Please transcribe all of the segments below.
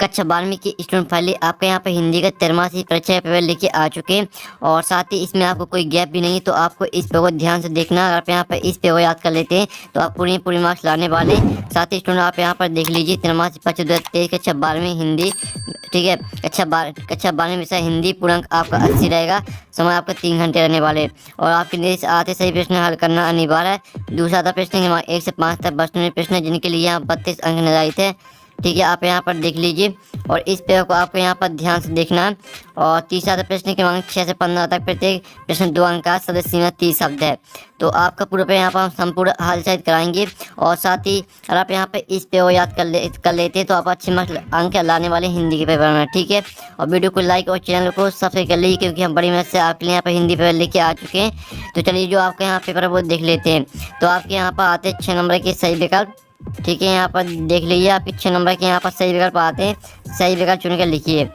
कक्षा 12वीं की स्टूडेंट फाइल आपके यहाँ पे हिंदी का त्रैमासिक परीक्षा पेपर लेके आ चुके हैं और साथ ही इसमें आपको कोई गैप भी नहीं है। तो आपको इस पेपर को ध्यान से देखना। अगर आप यहाँ पर इस पेपर को याद कर लेते हैं तो आप पूरी मार्क्स लाने वाले। साथ ही स्टूडेंट आप यहाँ पर देख लीजिए त्रैमासिक परीक्षा 2023 कक्षा 12वीं हिंदी, ठीक है। कक्षा 12वीं विषय हिंदी पूर्णांक आपका 80 रहेगा। समय आपका 3 घंटे रहने वाले और आपके निर्देश आते सही प्रश्न हल करना अनिवार्य है। दूसरा था प्रश्न के 1 से 5 तक बचने प्रश्न है जिनके लिए यहाँ 32 अंक निर्धारित है, ठीक है। आप यहाँ पर देख लीजिए और इस पेपर को आपको यहाँ पर ध्यान से देखना है। और तीसरा था प्रश्न के अंक 6 से 15 तक, प्रत्येक प्रश्न 2 अंक का, सदस्य सीमा 30 शब्द है। तो आपका पूरा पे यहाँ पर हम संपूर्ण हल शायद कराएंगे। और साथ ही अगर आप यहाँ पे इस पेपर को याद कर लेते तो आप अच्छे मार्क्स अंक लाने वाले हिंदी के पेपर में, ठीक है। और वीडियो को लाइक और चैनल को सब्सक्राइब कर लीजिए क्योंकि हम बड़ी मेहनत से आपके लिए यहाँ पर हिंदी पेपर लेके आ चुके हैं। तो चलिए जो आपके यहाँ पेपर है वो देख लेते हैं। तो आपके यहाँ पर आते हैं 6 नंबर के सही विकल्प, ठीक है। यहाँ पर देख लीजिए आपके 6 नंबर के यहाँ पर सही विकल्प आते हैं। सही विकल्प चुन कर लिखिए।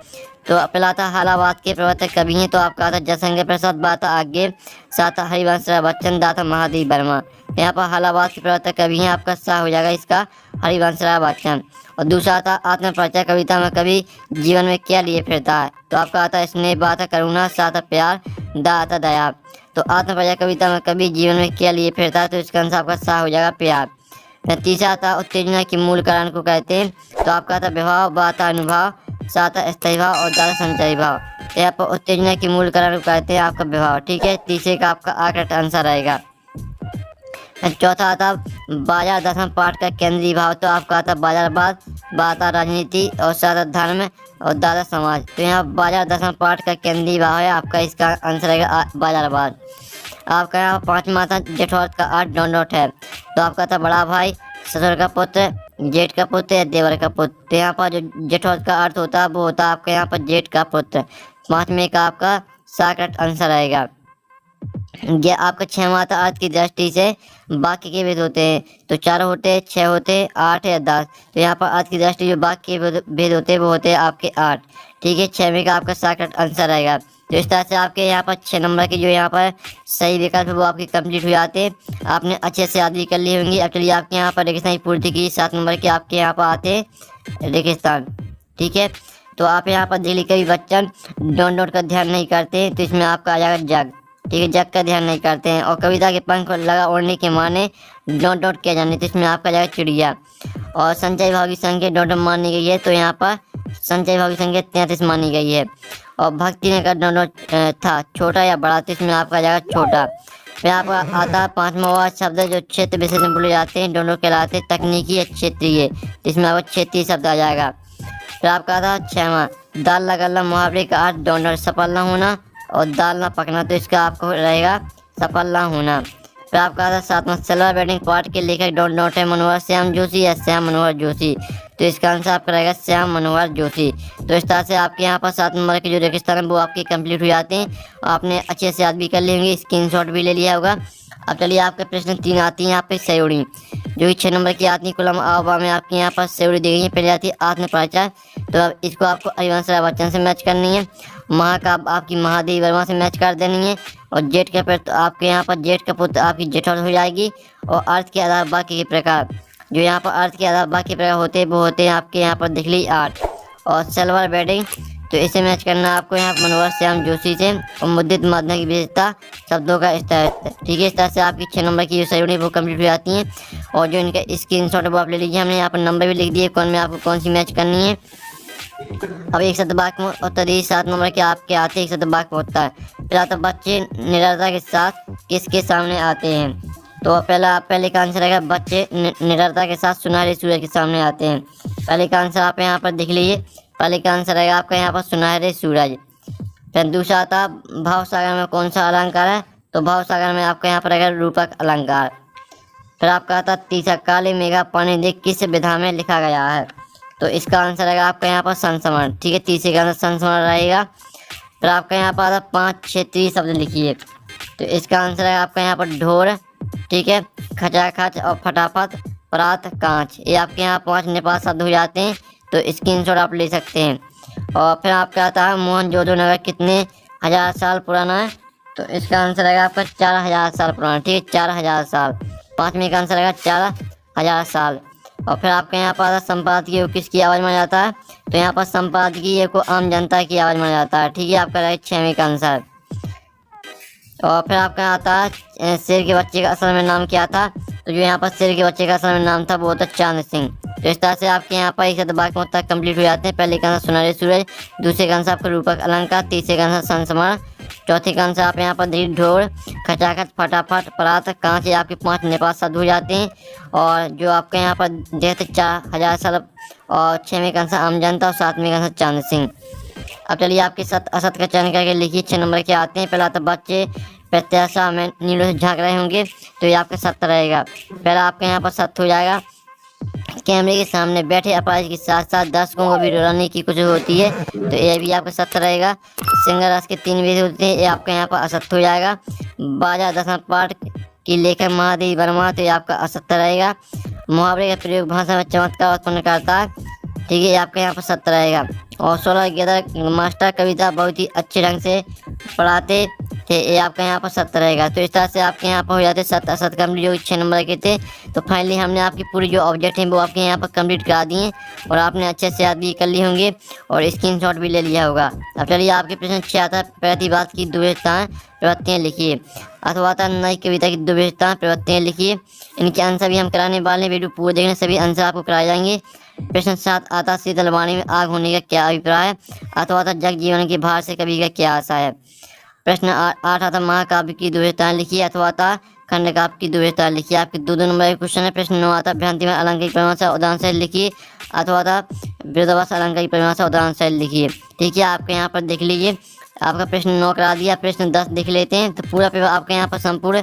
तो पहला आता हालावाद के प्रवर्तक कवि हैं, तो आपका आता जयशंकर प्रसाद, बात आगे। साथ हरिवंश राय बच्चन, दाता महादेव वर्मा। यहाँ पर हालावाद के प्रवर्तक कवि हैं, आपका सा हो जाएगा इसका हरिवंश राय बच्चन। और दूसरा आता आत्म परिचय कविता में कवि जीवन में क्या लिए फिरता है, तो आपका आता स्नेह, बात करुणा, साथ प्यार, दा आता दया। तो आत्म परिचय कविता में कवि जीवन में क्या लिए फिरता है, तो इसका आंसर आपका सा हो जाएगा प्यार। तीसरा था उत्तेजना के मूल कारण को कहते हैं, तो आपका था विभाव, बाता अनुभव, सात स्थायी भाव और दादा संचयी भाव। तो यहाँ पर उत्तेजना के मूल कारण को कहते हैं आपका विभाव, ठीक है। तीसरे का आपका करेक्ट आंसर रहेगा। चौथा आता बाजार दर्शन पाठ का केंद्रीय भाव, तो आपका आता बाजारवाद, बाता राजनीति और सात धर्म और दादा समाज। तो यहाँ बाजार दर्शन पाठ का केंद्रीय भाव है आपका, इसका आंसर रहेगा बाजारवाद। आपका यहाँ 5वां था जेठौत का आठ डोंडोट है, तो आपका था बड़ा भाई, ससुर का पुत्र, जेठ का पुत्र या देवर का पुत्र। तो यहाँ पर जो जेठौत का अर्थ होता है वो होता है आपका यहाँ पर जेठ का पुत्र। 5वें का आपका करेक्ट आंसर आएगा। ये आपका 6वां था अर्थ की दृष्टि से वाक्य के भेद होते हैं, तो 4 होते हैं, 6 होते हैं, 8 या 10। तो यहाँ पर अर्थ की दृष्टि जो वाक्य के भेद होते हैं वो होते हैं आपके 8, ठीक है। 6वें का आपका करेक्ट आंसर आएगा। तो इस तरह से आपके यहाँ पर 6 नंबर के जो यहाँ पर सही विकल्प है वो आपके कंप्लीट हो जाते हैं। आपने अच्छे से याद भी कर ली होंगी। अब चलिए आपके यहाँ पर रेगिस्तान की पूर्ति की 7 नंबर के आपके यहाँ पर आते हैं रेगिस्तान, ठीक है। तो आप यहाँ पर दिल्ली कवि बच्चन डॉट का ध्यान नहीं करते तो इसमें आपका आ जाएगा जग, ठीक है। जग का ध्यान नहीं करते हैं। और कविता के पंख लगा ओढ़ने के माने डॉट किया जाने, तो इसमें आपका जाएगा चिड़िया। और संचय भाव की संख्या डॉट मानी गई है, तो यहाँ पर संचय भाव की संख्या 33 मानी गई है। और भक्ति ने का डॉट था छोटा या बड़ा, तो इसमें आपका जाएगा छोटा। फिर आपका आता है 5वां शब्द जो क्षेत्र विशेष में बोले जाते हैं डॉट कहलाते हैं तकनीकी या क्षेत्रीय, तो इसमें आपका क्षेत्रीय शब्द आ जाएगा। फिर आपका आता 6वां दाल लगलना मुहावरे का अर्थ डॉट सफल ना होना और दाल ना पकना, तो इसका आपको रहेगा सफल ना होना। फिर आपका आता 7वां सलवार बैटिंग पार्ट के लेखक डॉट है मनोहर श्याम जोशी या श्याम मनोहर जोशी, तो इसका आंसर आपका रहेगा श्याम मनोहर जोशी। तो इस तरह से आपके यहाँ पर 7 नंबर के जो रेगिस्तान है वो आपके कंप्लीट हो जाते हैं। आपने अच्छे से याद भी कर लिए होंगे, स्क्रीनशॉट भी ले लिया होगा। अब चलिए आपके प्रश्न 3 आती हैं यहाँ पे सयोड़ी, जो कि 6 नंबर की आती है कुलम आवा में आपके यहाँ पर सयोड़ी दी गई है। पहले आती है आत्म परिचय, तो अब इसको आपको हरिवंश राय बच्चन से मैच करनी है। महा का आपकी महादेव वर्मा से मैच कर देनी है। और जेठ का पुत्र आपके यहाँ पर जेठ का पुत्र आपकी जेठौत हो जाएगी। और अर्थ के आधार बाकी के प्रकार, जो यहाँ पर अर्थ के आधार बाकी प्रकार होते हैं वो होते हैं आपके यहाँ पर दिख ली 8। और सलवार बैटिंग, तो इसे मैच करना आपको यहाँ मनोहर श्याम जोशी से। और मुद्रित माध्यम की विशेषता शब्दों का स्तर, ठीक है। इस तरह से आपकी 6 नंबर की जो सही वो कंप्लीट हो जाती हैं। और जो इनका स्क्रीनशॉट है वो आप ले लीजिए। हमने यहाँ पर नंबर भी लिख दिए कौन में आपको कौन सी मैच करनी है। अब एक शब्द वाक्य में उत्तर दी 7 नंबर के आपके आते एक शब्द वाक्य होता है। फिर आता बच्चे निडरता के साथ किसके सामने आते हैं, तो पहले का आंसर रहेगा बच्चे निडरता के साथ सुनहरे सूरज के सामने आते हैं। पहले का आंसर आप यहाँ पर देख लीजिए, पहले का आंसर रहेगा आपका यहाँ पर सुनहरे सूरज। फिर दूसरा आता भाव सागर में कौन सा अलंकार है, तो भाव सागर में आपका यहाँ पर रहेगा रूपक अलंकार। फिर आपका आता तीसरा काले मेघा पानी देख किस विधा में लिखा गया है, तो इसका आंसर रहेगा आपका यहाँ पर संस्मरण, ठीक है। तीसरे का आंसर संस्मरण रहेगा। फिर आपका यहाँ पर आता 5 क्षेत्रीय शब्द लिखिए, तो इसका आंसर है आपका यहाँ पर ढोर, ठीक है, खचाखच और फटाफट, परात, कांच। ये आपके यहाँ 5 नेपाल शब्द हो जाते हैं, तो स्क्रीनशॉट आप ले सकते हैं। और फिर आपका आता है मोहनजोदड़ो नगर कितने हजार साल पुराना है, तो इसका आंसर रहेगा आपका 4000 साल पुराना, ठीक है, 4000 साल। 5वें का आंसर रहेगा 4000 साल। और फिर आपके यहाँ पर आता संपादकीय को किसकी आवाज़ माना जाता है, तो यहाँ पर संपादकीय को आम जनता की आवाज़ माना जाता है। ठीक है, आपका राइट 6वें का आंसर। और फिर आपका आता है शेर के बच्चे का असल में नाम क्या था, तो जो यहाँ पर शेर के बच्चे का असल में नाम था वो था चांद सिंह। तो इस तरह से आपके यहाँ पर 1 उत्तर कंप्लीट हो जाते हैं। पहले का आंसर सुनहरे सूरज, दूसरे का आंसर आपका रूपक अलंकार, तीसरे का आंसर संस्मरण, चौथे का आंसर आप यहाँ पर धीर ढोल, खचाखच, फटाफट, परात, कांच, ये आपके 5 नेपाल शब्द हो जाते हैं। और जो आपके यहाँ पर देते 4000 साल, और 6वें का आंसर आम जनता, और 7वें का आंसर चांद सिंह। अब चलिए आपके सत असत का चयन करके लिखिए। 6 नंबर के आते हैं। पहला तो बच्चे प्रत्याशा में नीलों से झांक रहे होंगे, तो ये आपका सत्य रहेगा। पहला आपके यहाँ पर सत्य हो जाएगा। कैमरे के सामने बैठे अपराधी के साथ साथ दर्शकों को भी डराने की कुछ होती है, तो ये भी आपका सत्य रहेगा। सिंगल रस के 3 वेद होते हैं, ये आपका यहाँ पर असत्य हो जाएगा। बाजा दसवां पाठ की लेखक महादेवी वर्मा, तो ये आपका असत्य रहेगा। मुहावरे का प्रयोग भाषा में चमत्कार उत्पन्न करता है, ठीक है, ये आपके यहाँ पर सत्य रहेगा। और 16 गेदर मास्टर कविता बहुत ही अच्छे ढंग से पढ़ाते थे, ये आपका यहाँ पर सत्य रहेगा। तो इस तरह से आपके यहाँ पर हो जाते सत्य असत्य कंप्लीट, जो 6 नंबर के थे। तो फाइनली हमने आपकी पूरी जो ऑब्जेक्ट हैं वो आपके यहाँ पर कंप्लीट करा दिए, और आपने अच्छे से याद भी कर लिए होंगे और स्क्रीनशॉट भी ले लिया होगा। अब चलिए आपके प्रश्न 6 आता है। प्रतिवाद की 2 विशेषताएं प्रवृत्तियाँ लिखिए, अथवा नई कविता की 2 विशेषताएं प्रवृत्तियाँ लिखिए। इनके आंसर भी हम कराने वाले हैं, वीडियो पूरे देखने सभी आंसर आपको कराए जाएंगे। प्रश्न 7 आता शीतल वाणी में आग होने का क्या अभिप्राय है, अथवा जग जीवन के भार से कवि का क्या आशा है। प्रश्न 8 आता महाकाव्य की 2 विशेषताएं लिखिए, अथवा खंड काव्य की 2 विशेषताएं लिखिए। आपके 2 नंबर के क्वेश्चन है। प्रश्न 9 आता भ्रांति में अलंकार की परिभाषा उदाहरण से लिखिए, अथवा विरोधाभास अलंकार की परिभाषा उदाहरण से लिखिए। ठीक है, आपके यहाँ पर देख लीजिए, आपका प्रश्न 9 करा दिया। प्रश्न 10 देख लेते हैं, तो पूरा पेपर आपके यहाँ पर संपूर्ण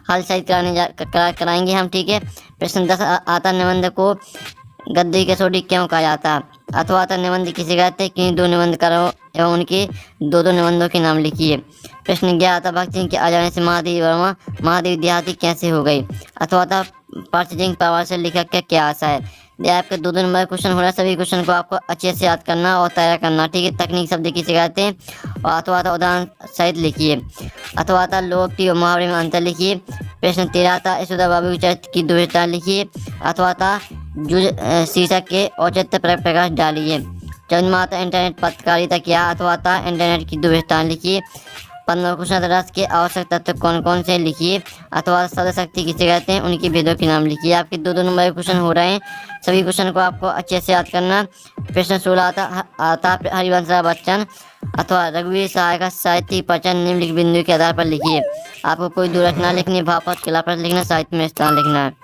हल सहित कराएंगे हम। ठीक है, प्रश्न 10 आता निबंध को गद्दी कसौटी क्यों कहा जाता है, अथवा निबंध किसे कहते हैं, किन 2 निबंधकारों एवं उनके 2 निबंधों के नाम लिखिए। प्रश्न 11 आता भगत सिंह के आ जाने से महादेवी वर्मा महादेवी देहाती कैसे हो गई, अथवा परचेजिंग पावर से लेखक का क्या आशा है। ये आपके 2 नंबर क्वेश्चन हो रहा है। सभी क्वेश्चन को आपको अच्छे से याद करना और तैयार करना। ठीक है, तकनीक शब्द किसे कहते हैं, और अथवा उदाहरण सहित लिखिए, अथवा लोकोक्ति और मुहावरे में अंतर लिखिए। प्रश्न 13 आता यशोदा बाबू के चरित्र की 2 विशेषताएं लिखिए, अथवा जुज शीर्षक के औचित्य पर प्रकाश डालिए। 14वां आता इंटरनेट पत्रकारिता क्या, अथवा इंटरनेट की 2 विशेषताएं लिखिए। 15वां क्वेश्चन रस के आवश्यक तत्व कौन कौन से लिखिए, अथवा सौर शक्ति किसे कहते हैं, उनकी भेदों के नाम लिखिए। आपके 2 नंबर के क्वेश्चन हो रहे हैं। सभी क्वेश्चन को आपको अच्छे से याद करना। प्रश्न 16 आता हरिवंश राय बच्चन अथवा रघुवीर सहाय का साहित्यिक प्रवचन निम्नलिखित बिंदु के आधार पर लिखिए। आपको कोई 2 रचना लिखनी, भावपद खिलाफत लिखना, साहित्य में स्थान लिखना है।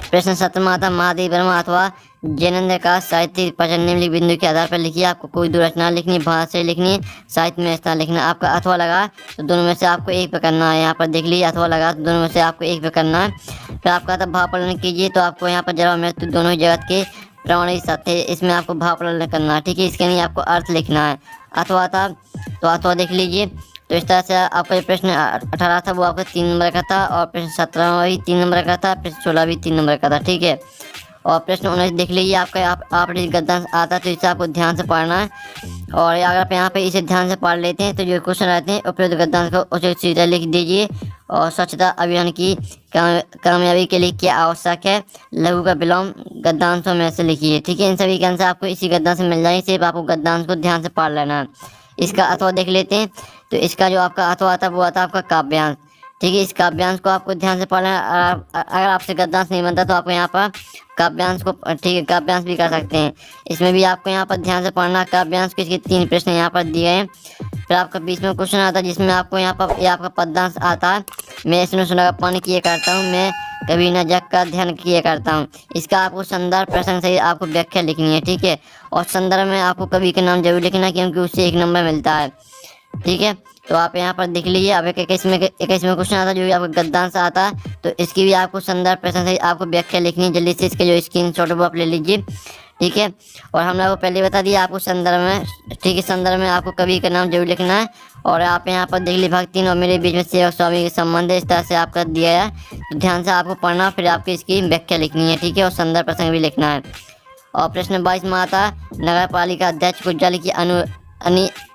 प्रश्न 17 आता महादेवी वर्मा अथवा जैनेन्द्र का साहित्यिक प्रवचन निम्नलिखित बिंदु के आधार पर लिखिए। आपको कोई 2 रचना लिखनी, भाषा से लिखनी, साहित्य में स्थान लिखना। आपका अथवा लगा तो दोनों में से आपको एक पे करना है। यहाँ पर देख लीजिए, अथवा लगा तो दोनों में से आपको एक पे करना है। फिर आपका था भाव प्रलय कीजिए, तो आपको यहाँ पर जरा मृत्यु दोनों ही जगत के प्राणी सत्य, इसमें आपको भाव प्रलय करना है। ठीक है, इसके लिए आपको अर्थ लिखना है। अथवा था तो अथवा देख लीजिए। तो इस तरह से आपका प्रश्न 18 था वो आपका 3 नंबर का था, और प्रश्न 17 भी 3 नंबर का था, प्रश्न 16 भी 3 नंबर का था। ठीक है, और प्रश्न 19 देख लीजिए। आपका आप गद्यांश आता है, तो इसे आपको ध्यान से पढ़ना है। और अगर आप यहाँ पे इसे ध्यान से पढ़ लेते हैं तो जो क्वेश्चन रहते हैं उपयुक्त गद्यांश को उचित सीधा लिख दीजिए। और स्वच्छता अभियान की कामयाबी के लिए क्या आवश्यक है, लघु का विलोम गद्यांशों में से लिखिए। ठीक है, इन सभी के आंसर आपको इसी गद्यांश में मिल जाएंगे, सिर्फ आपको गद्यांश को ध्यान से पढ़ लेना है। इसका अथवा देख लेते हैं। तो इसका जो आपका अथवा आता है वो आता है आपका काव्यांश। ठीक है, इस काव्यांश को आपको ध्यान से पढ़ना है। अगर आपसे गद्यांश नहीं बनता तो आपको यहाँ पर काव्यांश को, ठीक है, काव्यांश भी कर सकते हैं। इसमें भी आपको यहाँ पर ध्यान से पढ़ना। काव्यांश के इसके 3 प्रश्न यहाँ पर दिए हैं। फिर आपका बीच में क्वेश्चन आता है जिसमें आपको यहाँ पर आपका पद्यांश आता है। मैं इसमें सुना पानी किए करता हूँ, मैं कभी न जग का ध्यान किए करता हूँ। इसका आपको संदर्भ प्रसंग से आपको व्याख्या लिखनी है। ठीक है, और संदर्भ में आपको कवि के नाम जरूर लिखना है, क्योंकि उससे 1 नंबर मिलता है। ठीक है, तो आप यहाँ पर देख लीजिए। अब 21वें क्वेश्चन आता है जो आपका गद्यांश आता है, तो इसकी भी आपको संदर्भ प्रसंग से आपको व्याख्या लिखनी है। जल्दी से इसके जो स्क्रीनशॉट वो आप ले लीजिए। ठीक है, और हम लोग को पहले बता दिया आपको संदर्भ में, ठीक है, संदर्भ में आपको कवि का नाम जरूर लिखना है। और आप यहाँ पर देख लीजिए, भक्ति और मेरे बीच में सेवक स्वामी के संबंध है, इस तरह से आपका दिया है। तो ध्यान से आपको पढ़ना, फिर आपकी इसकी व्याख्या लिखनी है। ठीक है, और संदर्भ प्रसंग भी लिखना है। और प्रश्न 22 में आता नगर पालिका अध्यक्ष को जल की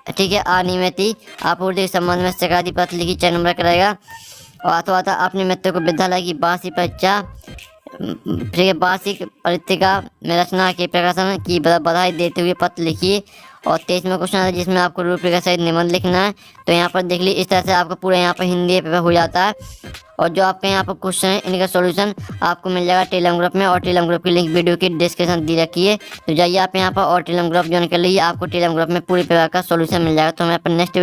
ठीक है अनियमित आपूर्ति के संबंध में शिकायती पत्र लिखी 4 नंबर करेगा। और अथवा अपने मित्र को विद्यालय की वार्षिक परीक्षा फिर वार्षिक पत्रिका में रचना के प्रकाशन की बधाई देते हुए पत्र लिखिए। और 23वां क्वेश्चन है जिसमें आपको रूपरेखा सहित निबंध लिखना है। तो यहाँ पर देख लीजिए इस तरह से आपका पूरा यहाँ पर हिंदी पेपर हो जाता है। और जो आपके यहाँ पर क्वेश्चन है इनका सॉल्यूशन आपको मिल जाएगा टेलीग्राम ग्रुप में, और टेलीग्राम ग्रुप की लिंक वीडियो की डिस्क्रिप्शन दी रखी है। तो जाइए आप यहाँ पर और टेलीग्राम ग्रुप ज्वाइन कर लीजिए, आपको टेलीग्राम ग्रुप में पूरे पेपर का सॉल्यूशन मिल जाएगा। तो मैं अपन नेक्स्ट